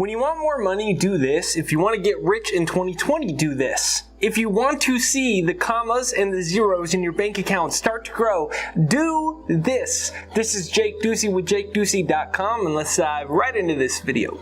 When you want more money, do this. If you want to get rich in 2020, do this. If you want to see the commas and the zeros in your bank account start to grow, do this. This is Jake Ducey with JakeDucey.com, and let's dive right into this video.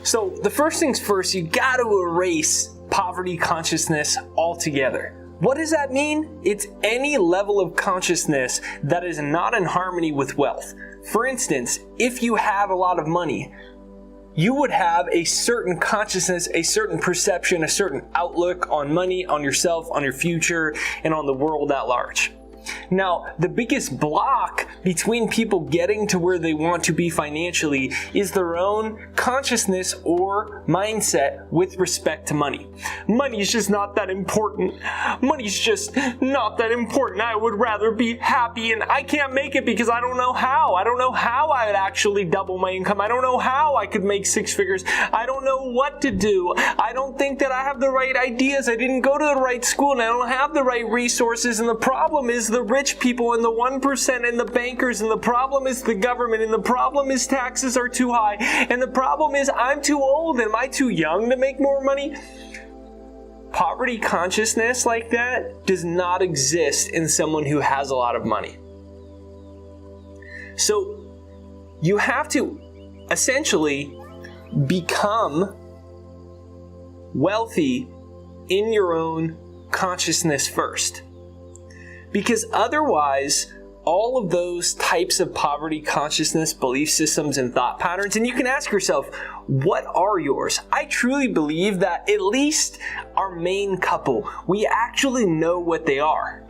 So the first things first, you got to erase poverty consciousness altogether. What does that mean? It's any level of consciousness that is not in harmony with wealth. For instance, if you have a lot of money, you would have a certain consciousness, a certain perception, a certain outlook on money, on yourself, on your future, and on the world at large. Now, the biggest block between people getting to where they want to be financially is their own consciousness or mindset with respect to money. Money's just not that important. Money's just not that important. I would rather be happy, and I can't make it because I don't know how. I don't know how I would actually double my income. I don't know how I could make six figures. I don't know what to do. I don't think that I have the right ideas. I didn't go to the right school, and I don't have the right resources, and the problem is the rich people and the 1% and the bankers, and the problem is the government, and the problem is taxes are too high, and the problem is I'm too old. Am I too young to make more money? Poverty consciousness like that does not exist in someone who has a lot of money. So you have to essentially become wealthy in your own consciousness first. Because otherwise, all of those types of poverty consciousness, belief systems, and thought patterns, and you can ask yourself, what are yours? I truly believe that at least our main couple, we actually know what they are.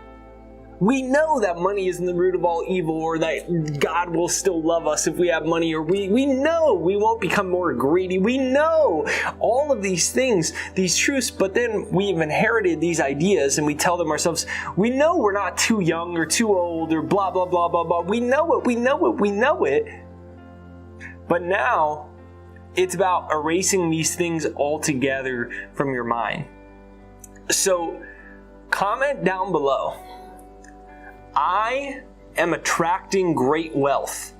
We know that money isn't the root of all evil, or that God will still love us if we have money, or we know we won't become more greedy. We know all of these things, these truths, but then we've inherited these ideas and we tell them ourselves, we know we're not too young or too old or blah, blah, blah, blah, blah. We know it, we know it, we know it. But now it's about erasing these things altogether from your mind. So comment down below, I am attracting great wealth.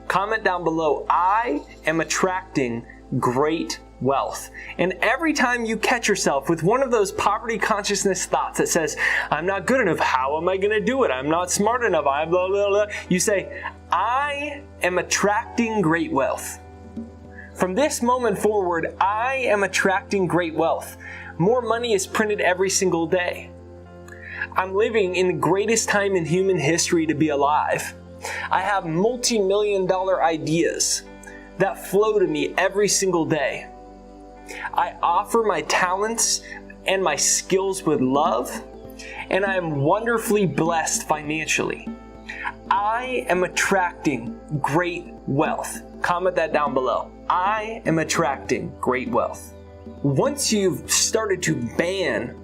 Comment down below, I am attracting great wealth. And every time you catch yourself with one of those poverty consciousness thoughts that says, I'm not good enough, how am I going to do it? I'm not smart enough, I blah, blah, blah. You say, I am attracting great wealth. From this moment forward, I am attracting great wealth. More money is printed every single day. I'm living in the greatest time in human history to be alive. I have multi-million-dollar ideas that flow to me every single day. I offer my talents and my skills with love, and I am wonderfully blessed financially. I am attracting great wealth. Comment that down below. I am attracting great wealth. Once you've started to ban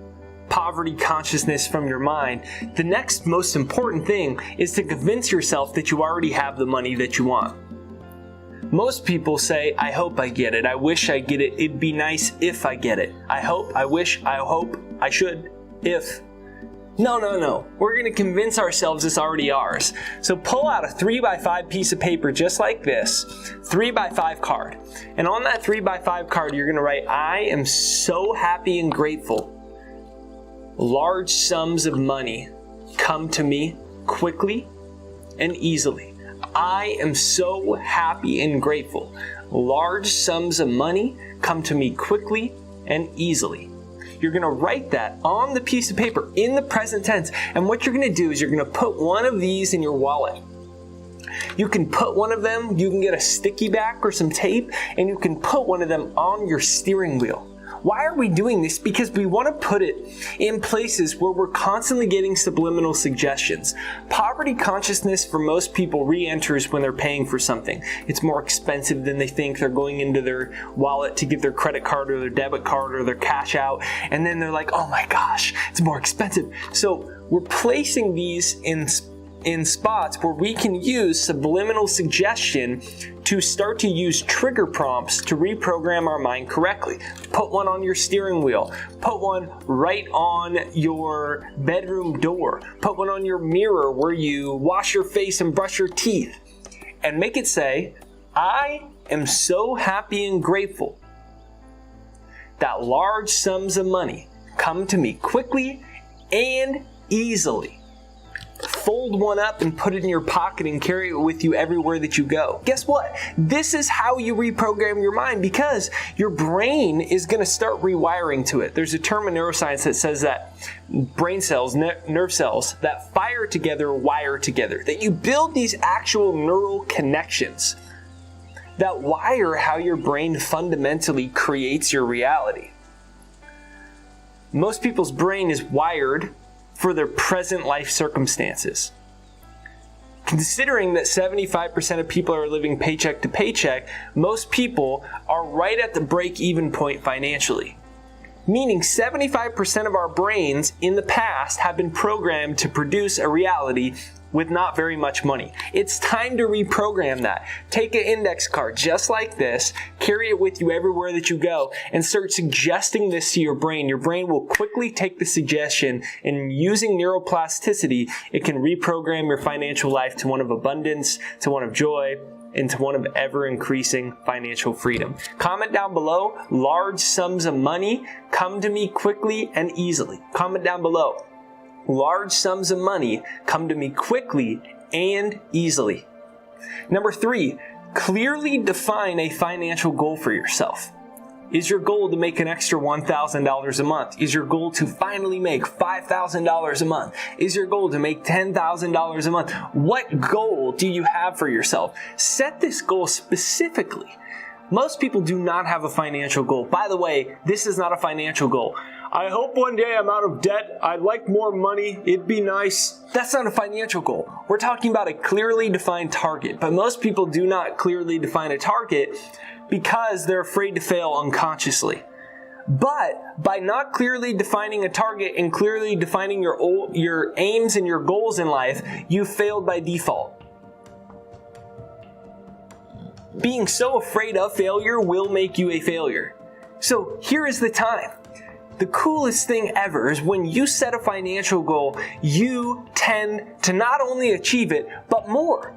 poverty consciousness from your mind, the next most important thing is to convince yourself that you already have the money that you want. Most people say, I hope I get it. I wish I get it. It'd be nice if I get it. I hope, I wish, I hope, I should, if. No. We're going to convince ourselves it's already ours. So pull out a 3x5 piece of paper just like this, 3x5 card. And on that 3x5 card, you're going to write, I am so happy and grateful. Large sums of money come to me quickly and easily. I am so happy and grateful. Large sums of money come to me quickly and easily. You're going to write that on the piece of paper in the present tense. And what you're going to do is you're going to put one of these in your wallet. You can put one of them, you can get a sticky back or some tape, and you can put one of them on your steering wheel. Why are we doing this? Because we want to put it in places where we're constantly getting subliminal suggestions. Poverty consciousness for most people re-enters when they're paying for something. It's more expensive than they think. They're going into their wallet to get their credit card or their debit card or their cash out, and then they're like, oh my gosh, it's more expensive. So we're placing these in spots where we can use subliminal suggestion to start to use trigger prompts to reprogram our mind correctly. Put one on your steering wheel. Put one right on your bedroom door. Put one on your mirror where you wash your face and brush your teeth. And make it say, I am so happy and grateful that large sums of money come to me quickly and easily. Fold one up and put it in your pocket and carry it with you everywhere that you go. Guess what? This is how you reprogram your mind, because your brain is going to start rewiring to it. There's a term in neuroscience that says that brain cells, nerve cells that fire together, wire together. That you build these actual neural connections that wire how your brain fundamentally creates your reality. Most people's brain is wired for their present life circumstances. Considering that 75% of people are living paycheck to paycheck, most people are right at the break-even point financially. Meaning 75% of our brains in the past have been programmed to produce a reality with not very much money. It's time to reprogram that. Take an index card just like this, carry it with you everywhere that you go, and start suggesting this to your brain. Your brain will quickly take the suggestion, and using neuroplasticity, it can reprogram your financial life to one of abundance, to one of joy, and to one of ever-increasing financial freedom. Comment down below, large sums of money come to me quickly and easily. Comment down below. Large sums of money come to me quickly and easily. Number 3, clearly define a financial goal for yourself. Is your goal to make an extra $1,000 a month? Is your goal to finally make $5,000 a month? Is your goal to make $10,000 a month? What goal do you have for yourself? Set this goal specifically. Most people do not have a financial goal. By the way, this is not a financial goal. I hope one day I'm out of debt. I'd like more money. It'd be nice. That's not a financial goal. We're talking about a clearly defined target. But most people do not clearly define a target because they're afraid to fail unconsciously. But by not clearly defining a target and clearly defining your aims and your goals in life, you failed by default. Being so afraid of failure will make you a failure. So here is the time. The coolest thing ever is when you set a financial goal, you tend to not only achieve it, but more.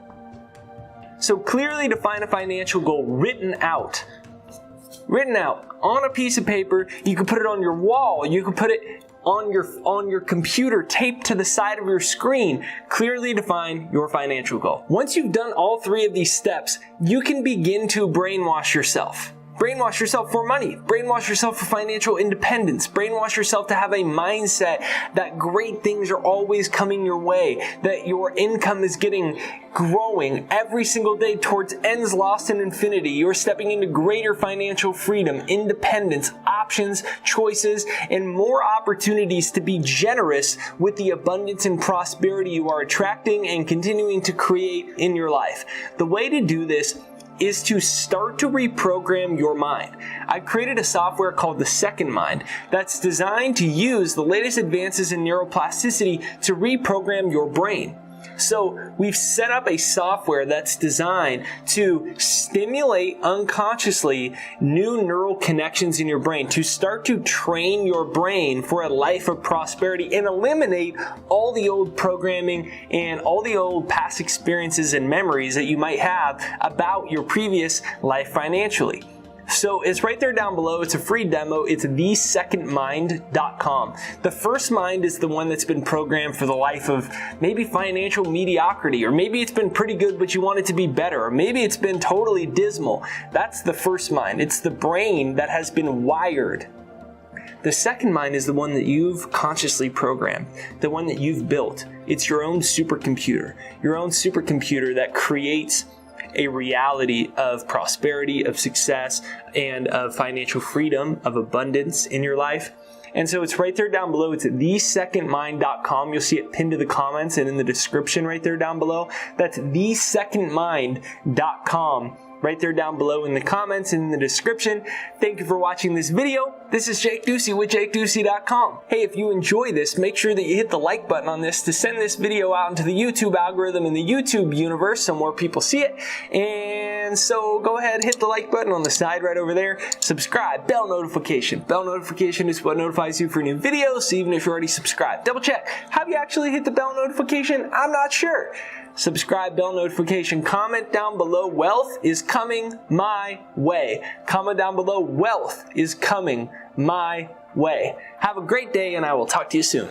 So clearly define a financial goal written out on a piece of paper. You can put it on your wall. You can put it on your computer, taped to the side of your screen. Clearly define your financial goal. Once you've done all 3 of these steps, you can begin to brainwash yourself. Brainwash yourself for money. Brainwash yourself for financial independence. Brainwash yourself to have a mindset that great things are always coming your way, that your income is growing every single day towards ends lost in infinity. You're stepping into greater financial freedom, independence, options, choices, and more opportunities to be generous with the abundance and prosperity you are attracting and continuing to create in your life. The way to do this is to start to reprogram your mind. I created a software called the Second Mind that's designed to use the latest advances in neuroplasticity to reprogram your brain. So we've set up a software that's designed to stimulate unconsciously new neural connections in your brain, to start to train your brain for a life of prosperity and eliminate all the old programming and all the old past experiences and memories that you might have about your previous life financially. So it's right there down below. It's a free demo. It's thesecondmind.com. The first mind is the one that's been programmed for the life of maybe financial mediocrity, or maybe it's been pretty good but you want it to be better, or maybe it's been totally dismal. That's the first mind. It's the brain that has been wired. The second mind is the one that you've consciously programmed, the one that you've built. It's your own supercomputer that creates a reality of prosperity, of success, and of financial freedom, of abundance in your life. And so it's right there down below. It's at thesecondmind.com. You'll see it pinned to the comments and in the description right there down below. That's thesecondmind.com right there down below in the comments and in the description. Thank you for watching this video. This is Jake Ducey with JakeDucey.com. Hey, if you enjoy this, make sure that you hit the like button on this to send this video out into the YouTube algorithm and the YouTube universe so more people see it. And so go ahead, hit the like button on the side right over there. Subscribe, bell notification. Bell notification is what notifies you for new videos, so even if you're already subscribed, double check. Have you actually hit the bell notification? I'm not sure. Subscribe, bell notification, comment down below, wealth is coming my way. Comment down below, wealth is coming my way. Have a great day, and I will talk to you soon.